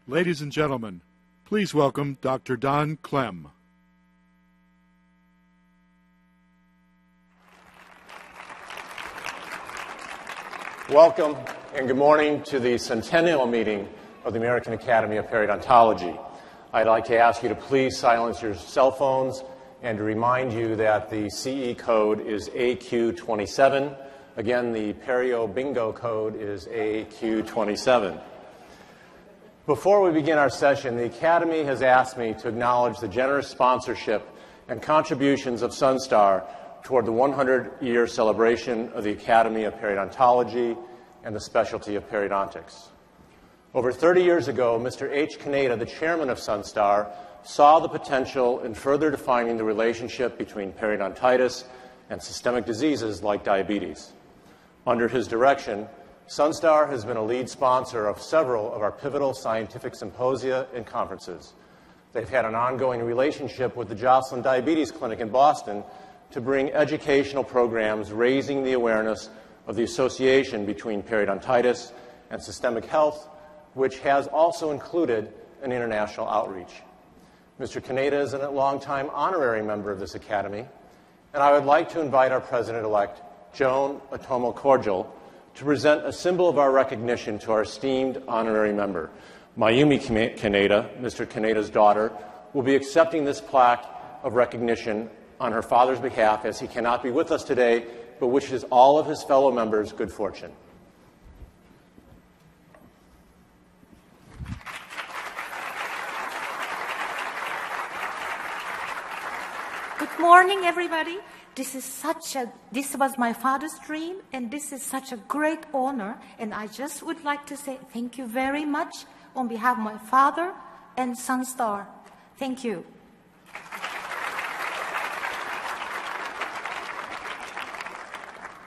Ladies and gentlemen, please welcome Dr. Don Clem. Welcome and good morning to the centennial meeting of the American Academy of Periodontology. I'd like to ask you to please silence your cell phones and to remind you that the CE code is AQ27. Again, the Perio Bingo code is AQ27. Before we begin our session, the Academy has asked me to acknowledge the generous sponsorship and contributions of Sunstar toward the 100-year celebration of the Academy of Periodontology and the specialty of periodontics. Over 30 years ago, Mr. H. Kaneda, the chairman of Sunstar, saw the potential in further defining the relationship between periodontitis and systemic diseases like diabetes. Under his direction, Sunstar has been a lead sponsor of several of our pivotal scientific symposia and conferences. They've had an ongoing relationship with the Joslin Diabetes Clinic in Boston to bring educational programs raising the awareness of the association between periodontitis and systemic health, which has also included an international outreach. Mr. Kaneda is a longtime honorary member of this Academy, and I would like to invite our President-elect, Joan Otomo Cordial, to present a symbol of our recognition to our esteemed honorary member. Mayumi Kaneda, Mr. Kaneda's daughter, will be accepting this plaque of recognition on her father's behalf, as he cannot be with us today, but wishes all of his fellow members good fortune. Good morning, everybody. This was my father's dream, and this is such a great honor, and I just would like to say thank you very much on behalf of my father and Sunstar. Thank you.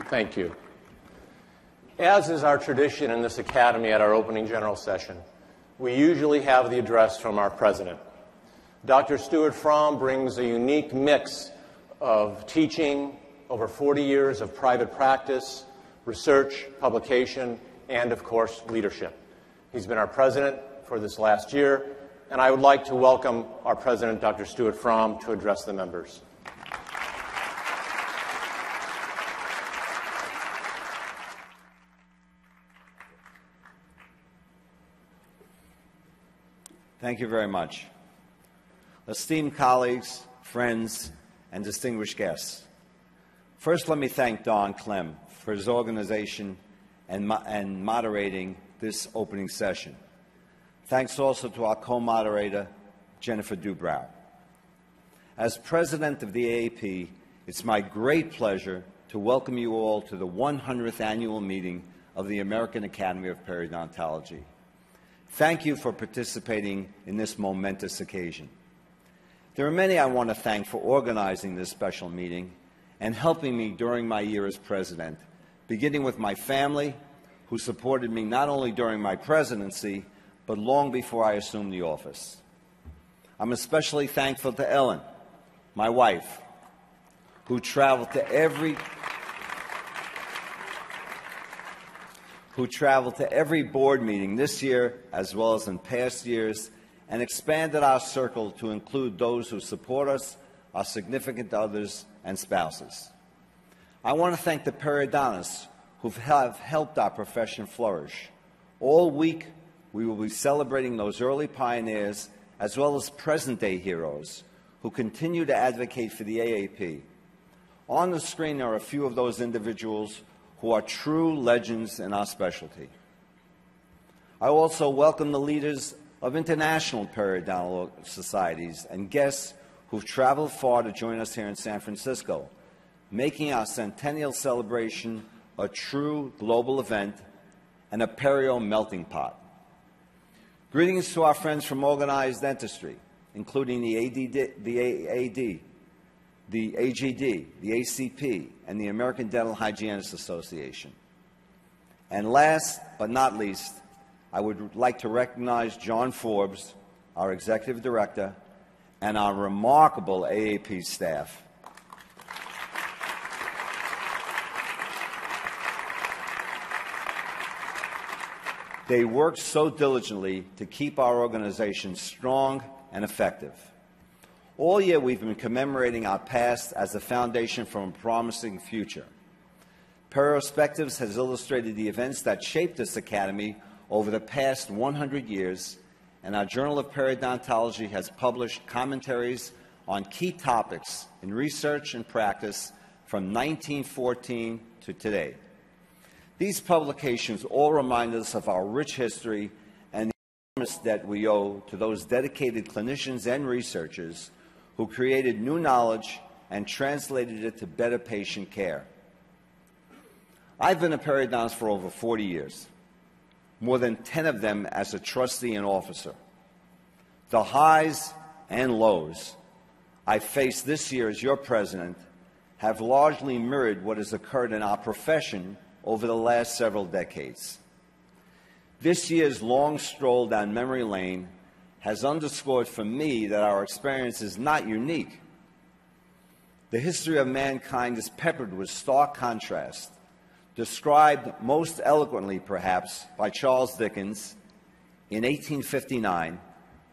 Thank you. As is our tradition in this Academy at our opening general session, we usually have the address from our president. Dr. Stuart Froum brings a unique mix of teaching, over 40 years of private practice, research, publication, and, of course, leadership. He's been our president for this last year, and I would like to welcome our president, Dr. Stuart Froum, to address the members. Thank you very much. Esteemed colleagues, friends, and distinguished guests, first let me thank Don Clem for his organization and moderating this opening session. Thanks also to our co-moderator, Jennifer Dubrow. As president of the AAP, it's my great pleasure to welcome you all to the 100th annual meeting of the American Academy of Periodontology. Thank you for participating in this momentous occasion. There are many I want to thank for organizing this special meeting and helping me during my year as president, beginning with my family, who supported me not only during my presidency, but long before I assumed the office. I'm especially thankful to Ellen, my wife, who traveled to every board meeting this year, as well as in past years, and expanded our circle to include those who support us, our significant others, and spouses. I want to thank the periodontists who have helped our profession flourish. All week, we will be celebrating those early pioneers as well as present-day heroes who continue to advocate for the AAP. On the screen are a few of those individuals who are true legends in our specialty. I also welcome the leaders of international periodontal societies and guests who've traveled far to join us here in San Francisco, making our centennial celebration a true global event and a perio melting pot. Greetings to our friends from organized dentistry, including the AGD, the ACP, and the American Dental Hygienists Association. And last but not least, I would like to recognize John Forbes, our Executive Director, and our remarkable AAP staff. They work so diligently to keep our organization strong and effective. All year we've been commemorating our past as the foundation for a promising future. Periospectives has illustrated the events that shaped this academy over the past 100 years, and our Journal of Periodontology has published commentaries on key topics in research and practice from 1914 to today. These publications all remind us of our rich history and the enormous debt we owe to those dedicated clinicians and researchers who created new knowledge and translated it to better patient care. I've been a periodontist for over 40 years, more than 10 of them as a trustee and officer. The highs and lows I faced this year as your president have largely mirrored what has occurred in our profession over the last several decades. This year's long stroll down memory lane has underscored for me that our experience is not unique. The history of mankind is peppered with stark contrast, described most eloquently, perhaps, by Charles Dickens in 1859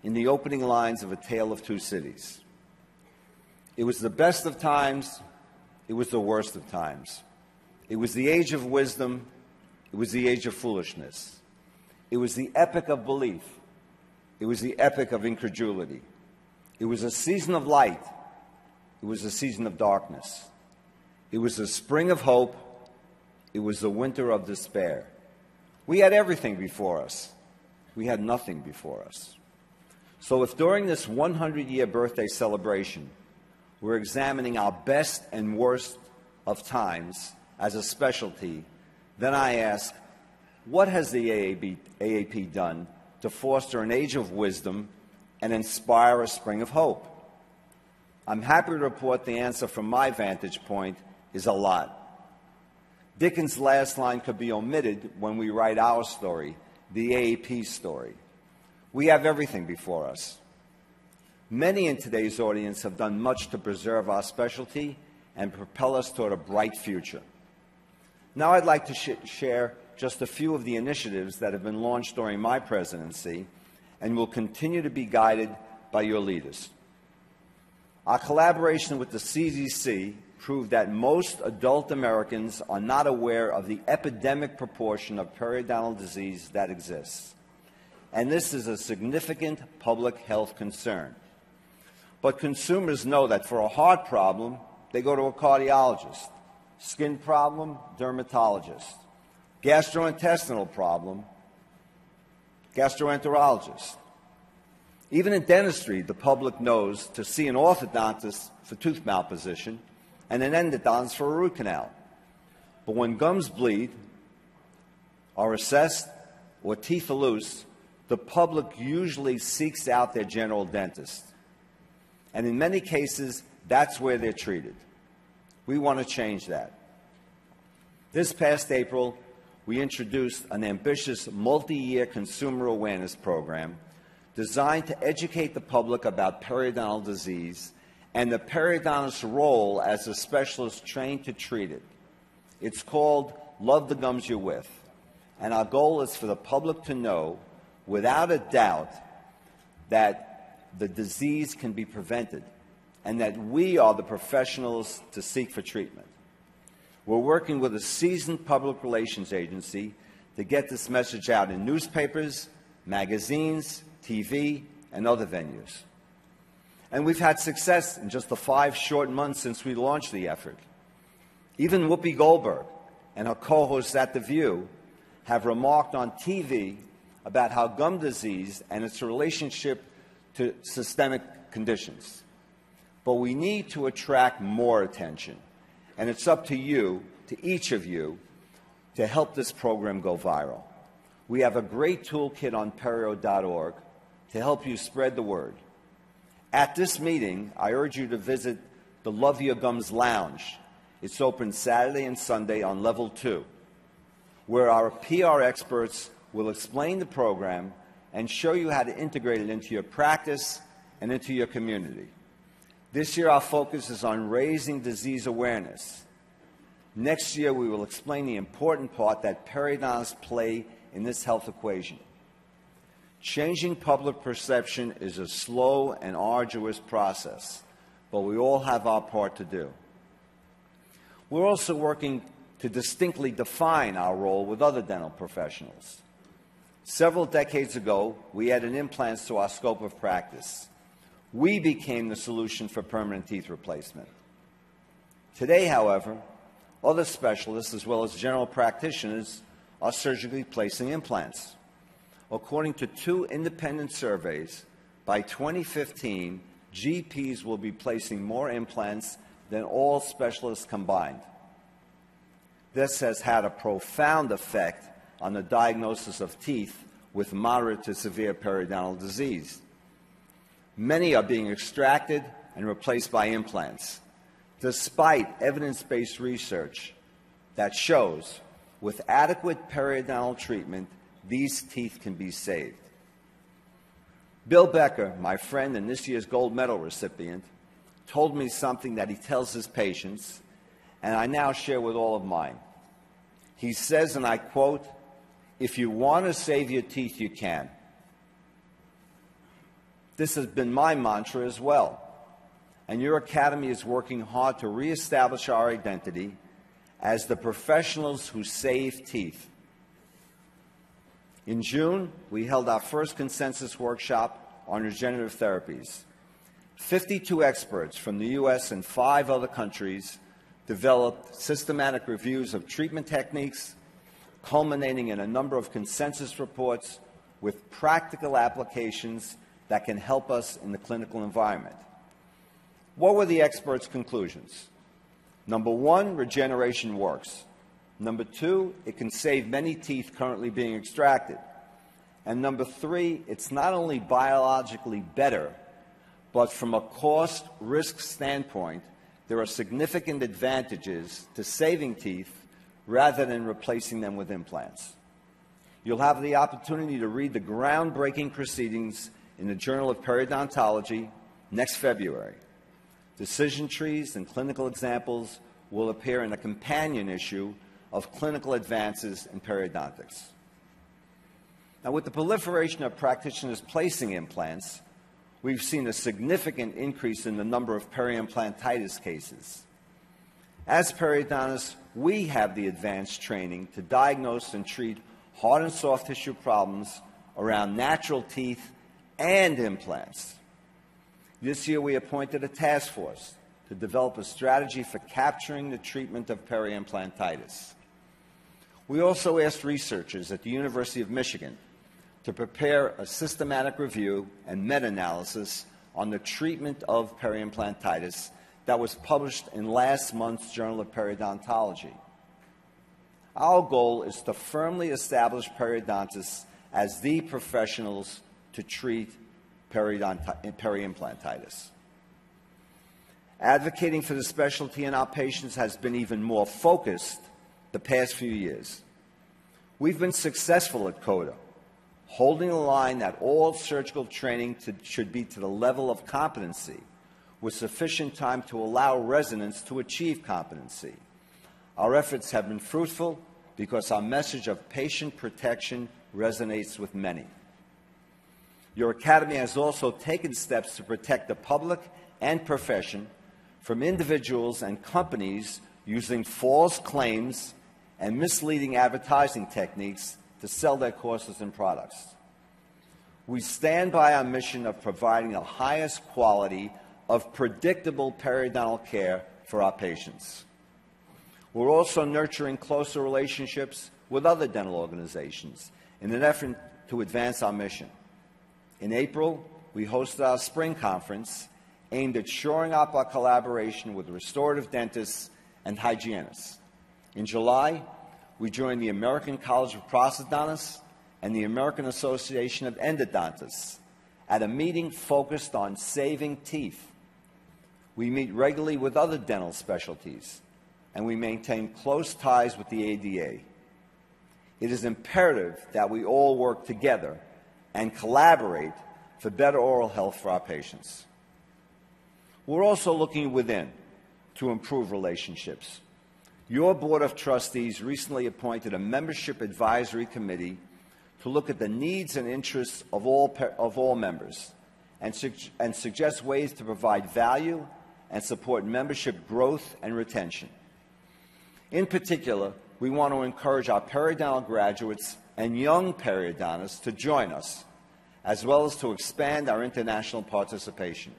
in the opening lines of A Tale of Two Cities. It was the best of times, it was the worst of times. It was the age of wisdom, it was the age of foolishness. It was the epoch of belief, it was the epoch of incredulity. It was a season of light, it was a season of darkness. It was the spring of hope, it was the winter of despair. We had everything before us. We had nothing before us. So if during this 100-year birthday celebration, we're examining our best and worst of times as a specialty, then I ask, what has the AAP done to foster an age of wisdom and inspire a spring of hope? I'm happy to report the answer from my vantage point is a lot. Dickens' last line could be omitted when we write our story, the AAP story. We have everything before us. Many in today's audience have done much to preserve our specialty and propel us toward a bright future. Now I'd like to share just a few of the initiatives that have been launched during my presidency and will continue to be guided by your leaders. Our collaboration with the CDC proved that most adult Americans are not aware of the epidemic proportion of periodontal disease that exists. And this is a significant public health concern. But consumers know that for a heart problem, they go to a cardiologist. Skin problem, dermatologist. Gastrointestinal problem, gastroenterologist. Even in dentistry, the public knows to see an orthodontist for tooth malposition and an endodontist for a root canal. But when gums bleed, are recessed, or teeth are loose, the public usually seeks out their general dentist. And in many cases, that's where they're treated. We want to change that. This past April, we introduced an ambitious multi-year consumer awareness program designed to educate the public about periodontal disease and the periodontist's role as a specialist trained to treat it. It's called Love the Gums You're With, and our goal is for the public to know, without a doubt, that the disease can be prevented and that we are the professionals to seek for treatment. We're working with a seasoned public relations agency to get this message out in newspapers, magazines, TV, and other venues. And we've had success in just the 5 short months since we launched the effort. Even Whoopi Goldberg and her co-hosts at The View have remarked on TV about how gum disease and its relationship to systemic conditions. But we need to attract more attention, and it's up to you, to each of you, to help this program go viral. We have a great toolkit on perio.org to help you spread the word. At this meeting, I urge you to visit the Love Your Gums Lounge. It's open Saturday and Sunday on Level 2, where our PR experts will explain the program and show you how to integrate it into your practice and into your community. This year, our focus is on raising disease awareness. Next year, we will explain the important part that periodontists play in this health equation. Changing public perception is a slow and arduous process, but we all have our part to do. We're also working to distinctly define our role with other dental professionals. Several decades ago, we added implants to our scope of practice. We became the solution for permanent teeth replacement. Today, however, other specialists as well as general practitioners are surgically placing implants. According to 2 independent surveys, by 2015, GPs will be placing more implants than all specialists combined. This has had a profound effect on the diagnosis of teeth with moderate to severe periodontal disease. Many are being extracted and replaced by implants, despite evidence-based research that shows with adequate periodontal treatment, these teeth can be saved. Bill Becker, my friend and this year's gold medal recipient, told me something that he tells his patients, and I now share with all of mine. He says, and I quote, "If you want to save your teeth, you can." This has been my mantra as well, and your academy is working hard to reestablish our identity as the professionals who save teeth. In June, we held our first consensus workshop on regenerative therapies. 52 experts from the U.S. and 5 other countries developed systematic reviews of treatment techniques, culminating in a number of consensus reports with practical applications that can help us in the clinical environment. What were the experts' conclusions? Number 1, regeneration works. Number 2, it can save many teeth currently being extracted. And number 3, it's not only biologically better, but from a cost-risk standpoint, there are significant advantages to saving teeth rather than replacing them with implants. You'll have the opportunity to read the groundbreaking proceedings in the Journal of Periodontology next February. Decision trees and clinical examples will appear in a companion issue of Clinical Advances in Periodontics. Now, with the proliferation of practitioners placing implants, we've seen a significant increase in the number of periimplantitis cases. As periodontists, we have the advanced training to diagnose and treat hard and soft tissue problems around natural teeth and implants. This year, we appointed a task force to develop a strategy for capturing the treatment of periimplantitis. We also asked researchers at the University of Michigan to prepare a systematic review and meta-analysis on the treatment of periimplantitis that was published in last month's Journal of Periodontology. Our goal is to firmly establish periodontists as the professionals to treat periimplantitis. Advocating for the specialty in our patients has been even more focused the past few years. We've been successful at CODA, holding the line that all surgical training should be to the level of competency, with sufficient time to allow residents to achieve competency. Our efforts have been fruitful because our message of patient protection resonates with many. Your academy has also taken steps to protect the public and profession from individuals and companies using false claims and misleading advertising techniques to sell their courses and products. We stand by our mission of providing the highest quality of predictable periodontal care for our patients. We're also nurturing closer relationships with other dental organizations in an effort to advance our mission. In April, we hosted our spring conference aimed at shoring up our collaboration with restorative dentists and hygienists. In July, we joined the American College of Prosthodontists and the American Association of Endodontists at a meeting focused on saving teeth. We meet regularly with other dental specialties, and we maintain close ties with the ADA. It is imperative that we all work together and collaborate for better oral health for our patients. We're also looking within to improve relationships. Your Board of Trustees recently appointed a membership advisory committee to look at the needs and interests of all members and suggest ways to provide value and support membership growth and retention. In particular, we want to encourage our periodontal graduates and young periodontists to join us, as well as to expand our international participation.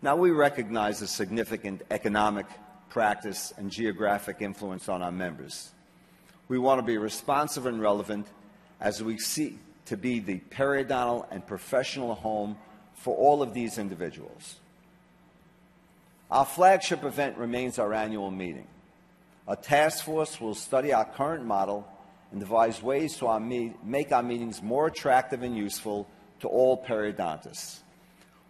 Now, we recognize the significant economic, practice, and geographic influence on our members. We want to be responsive and relevant as we seek to be the periodontal and professional home for all of these individuals. Our flagship event remains our annual meeting. A task force will study our current model and devise ways to make our meetings more attractive and useful to all periodontists.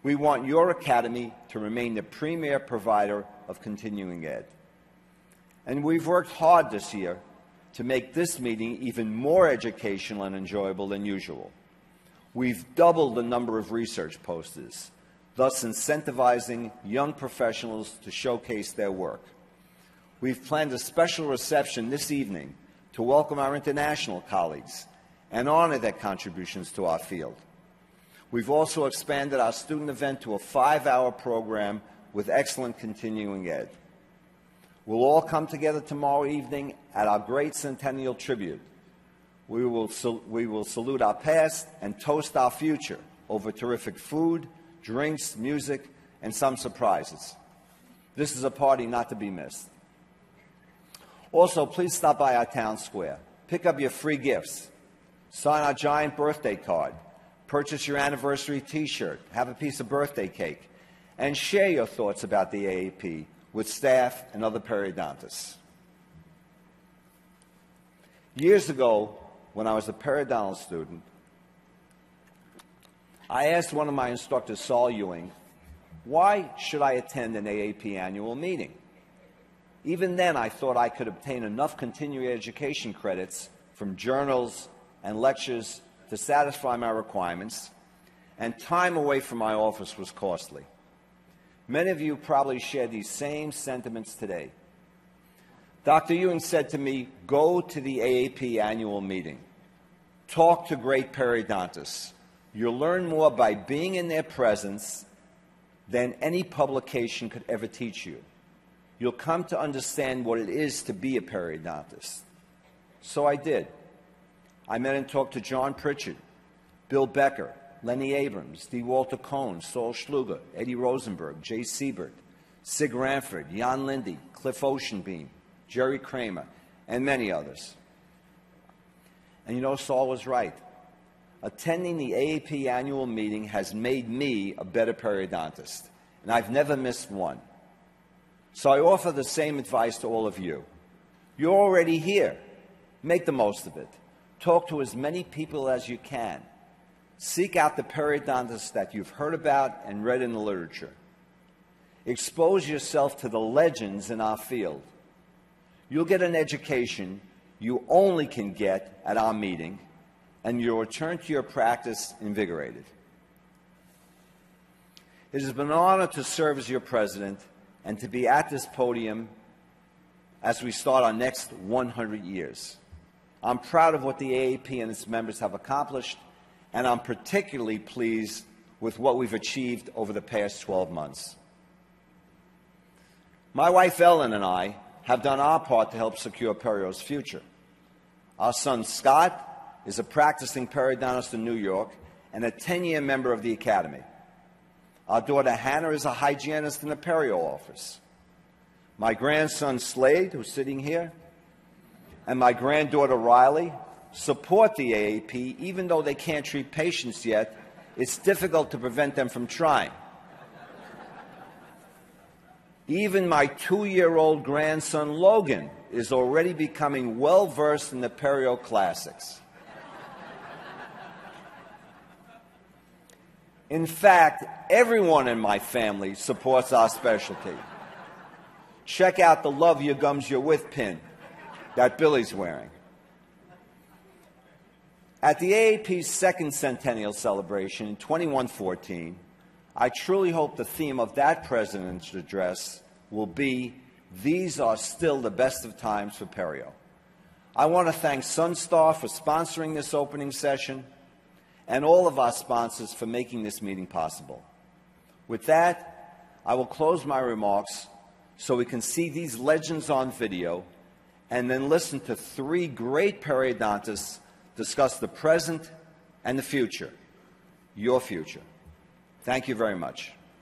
We want your academy to remain the premier provider of continuing ed. And we've worked hard this year to make this meeting even more educational and enjoyable than usual. We've doubled the number of research posters, thus incentivizing young professionals to showcase their work. We've planned a special reception this evening to welcome our international colleagues and honor their contributions to our field. We've also expanded our student event to a 5-hour program with excellent continuing ed. We'll all come together tomorrow evening at our great centennial tribute. We will salute our past and toast our future over terrific food, drinks, music, and some surprises. This is a party not to be missed. Also, please stop by our town square. Pick up your free gifts. Sign our giant birthday card. Purchase your anniversary T-shirt. Have a piece of birthday cake. And share your thoughts about the AAP with staff and other periodontists. Years ago, when I was a periodontal student, I asked one of my instructors, Saul Ewing, why should I attend an AAP annual meeting? Even then, I thought I could obtain enough continuing education credits from journals and lectures to satisfy my requirements, and time away from my office was costly. Many of you probably share these same sentiments today. Dr. Ewing said to me, go to the AAP annual meeting. Talk to great periodontists. You'll learn more by being in their presence than any publication could ever teach you. You'll come to understand what it is to be a periodontist. So I did. I met and talked to John Pritchard, Bill Becker, Lenny Abrams, D. Walter Cohn, Saul Schluger, Eddie Rosenberg, Jay Siebert, Sig Ranford, Jan Lindy, Cliff Oceanbeam, Jerry Kramer, and many others. And you know, Saul was right. Attending the AAP annual meeting has made me a better periodontist, and I've never missed one. So I offer the same advice to all of you. You're already here. Make the most of it. Talk to as many people as you can. Seek out the periodontists that you've heard about and read in the literature. Expose yourself to the legends in our field. You'll get an education you only can get at our meeting, and you'll return to your practice invigorated. It has been an honor to serve as your president and to be at this podium as we start our next 100 years. I'm proud of what the AAP and its members have accomplished, and I'm particularly pleased with what we've achieved over the past 12 months. My wife Ellen and I have done our part to help secure Perio's future. Our son Scott is a practicing periodontist in New York and a 10-year member of the Academy. Our daughter Hannah is a hygienist in the Perio office. My grandson Slade, who's sitting here, and my granddaughter Riley support the AAP. Even though they can't treat patients yet, it's difficult to prevent them from trying. Even my 2-year-old grandson Logan is already becoming well-versed in the Perio classics. In fact, everyone in my family supports our specialty. Check out the Love Your Gums You're With pin that Billy's wearing. At the AAP's second centennial celebration in 2114, I truly hope the theme of that president's address will be, "These are still the best of times for Perio." I want to thank Sunstar for sponsoring this opening session and all of our sponsors for making this meeting possible. With that, I will close my remarks so we can see these legends on video and then listen to three great periodontists discuss the present and the future, your future. Thank you very much.